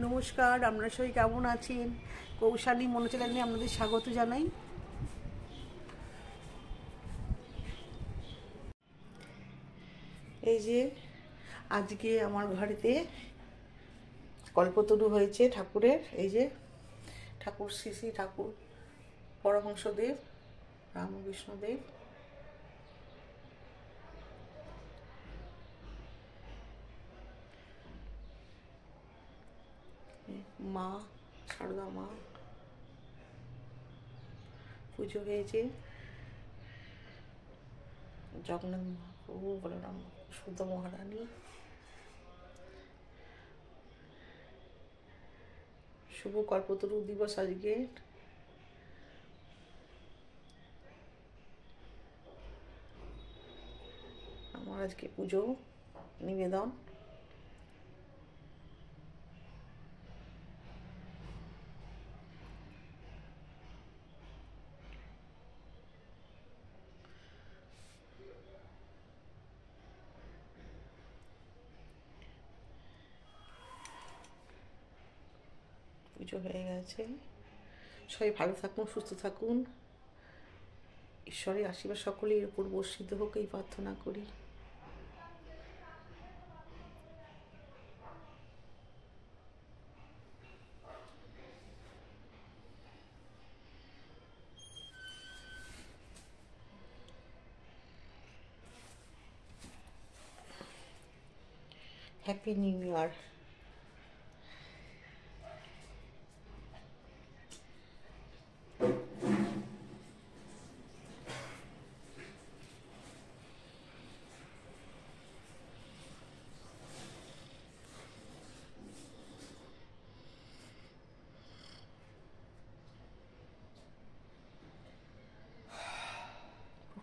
নমস্কার, আপনারা সবাই কেমন আছেন? কৌশালী মনোচ্যানেলে আপনাদের স্বাগত জানাই। এই যে আজকে আমার ঘরেতে কল্পতরু হয়েছে ঠাকুরের। এই যে ঠাকুর শ্রী শ্রী ঠাকুর পরমহংসদেব রামকৃষ্ণদেব, মা সারদা মা পুজো হয়েছে, জগন্নাথ মহাপ্রভু, বলরাম শুদ্ধ মহারানী, শুভ কল্পতরু দিবস আজকে। আমার আজকে পুজো নিবেদন। পুজো হয়ে গেছে। সবাই ভালো থাকুন, সুস্থ থাকুন, ঈশ্বরের আশীর্বাদ সকলের উপর বর্ষিত হোক এই প্রার্থনা করি। Happy new year.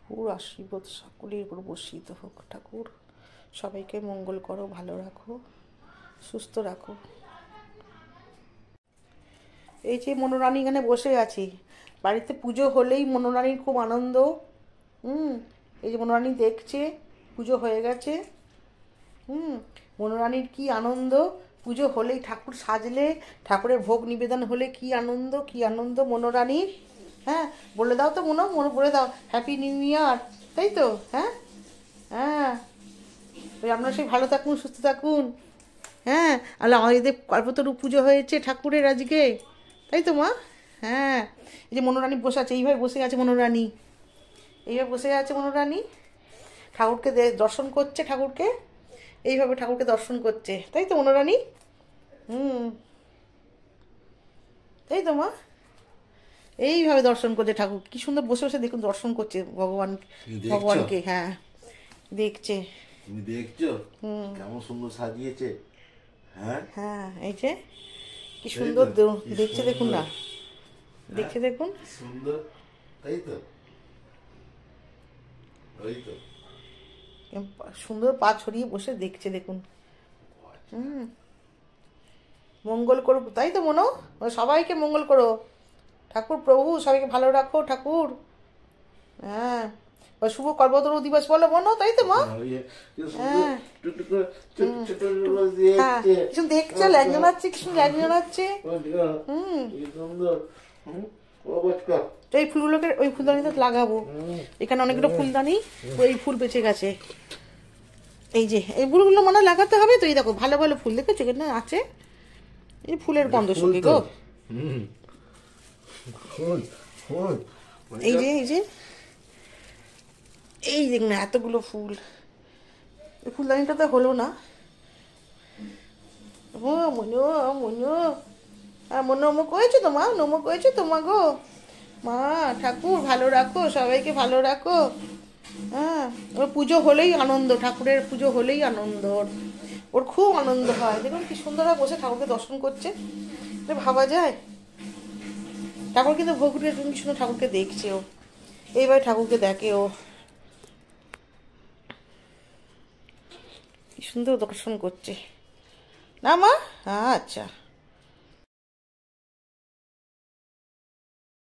ঠাকুর আশীর্বাদ সকলের উপর বর্ষিত হোক। ঠাকুর সবাইকে মঙ্গল করো, ভালো রাখো, সুস্থ রাখো। এই যে মনোরানী এখানে বসে আছি। বাড়িতে পুজো হলেই মনোরানীর খুব আনন্দ। এই যে মনোরানী দেখছে পুজো হয়ে গেছে। মনোরানীর কি আনন্দ, পুজো হলেই, ঠাকুর সাজলে, ঠাকুরের ভোগ নিবেদন হলে কি আনন্দ, কি আনন্দ মনোরানীর। হ্যাঁ, বলে দাও তো মনো, বলে দাও হ্যাপি নিউ ইয়ার, তাই তো? হ্যাঁ হ্যাঁ, ওই আপনারা সেই ভালো থাকুন, সুস্থ থাকুন। হ্যাঁ, আল্লাহ আমাদের কল্পতরু পুজো হয়েছে ঠাকুরের আজকে, তাই তো মা? হ্যাঁ, এই যে মনোরানী বসে আছে, এইভাবে বসে আছে মনোরানী, এইভাবে বসে আছে মনোরানী, ঠাকুরকে দর্শন করছে, ঠাকুরকে এইভাবে ঠাকুরকে দর্শন করছে, তাই তো মনোরানী? তাই তো মা? এইভাবে দর্শন করছে ঠাকুর, কি সুন্দর বসে বসে দেখুন দর্শন করছে ভগবানকে। হ্যাঁ দেখছে। তুমি দেখছো কেমন সুন্দর সাজিয়েছে? হ্যাঁ হ্ঁ, এই যে কি সুন্দর দেখছে, দেখুন না, দেখছে দেখুন, সুন্দর, তাই তো? ওই তো সুন্দর পা ছড়িয়ে বসে দেখছে, দেখুন। মঙ্গল করুক, তাই তো মনো? সবাইকে মঙ্গল করো ঠাকুর, প্রভু সবাইকে ভালো রাখো ঠাকুর। হ্যাঁ, শুভ কল্পতরু দিবস বলো মনো, তাই তো মা? হ্যাঁ, কিছু দেখছো, ল্যাংজন আছে, কিছু ল্যাংজন আছে। এই ফুলগুলোকে ওই ফুলদানিতে লাগাবো। এখানে অনেকগুলো ফুলদানি, ওই ফুল বেঁচে গেছে। এই যে এই ফুলগুলো মনে লাগাতে হবে তো। এই দেখো ভালো ভালো ফুল দেখেছো এখানে আছে, এই ফুলের গন্ধ শুকে গো। এই যে এই যে এই দেখ না, এতগুলো ফুল, এই ফুলদানিটা তো হলো না। ও মনো, মনো, নমক হয়েছে তো মা, নমক হয়েছে তো মা গো। মা ঠাকুর ভালো রাখো, সবাইকে ভালো রাখো। হ্যাঁ, ওর পুজো হলেই আনন্দ, ঠাকুরের পুজো হলেই আনন্দ, ওর খুব আনন্দ হয়। দেখুন কি সুন্দরভাবে বসে ঠাকুরকে দর্শন করছে, ভাবা যায়? ঠাকুর কিন্তু ভোগের কি সুন্দর ঠাকুরকে দেখছে ও, এইভাবে ঠাকুরকে দেখে ও, কি সুন্দর দর্শন করছে না মা? আচ্ছা।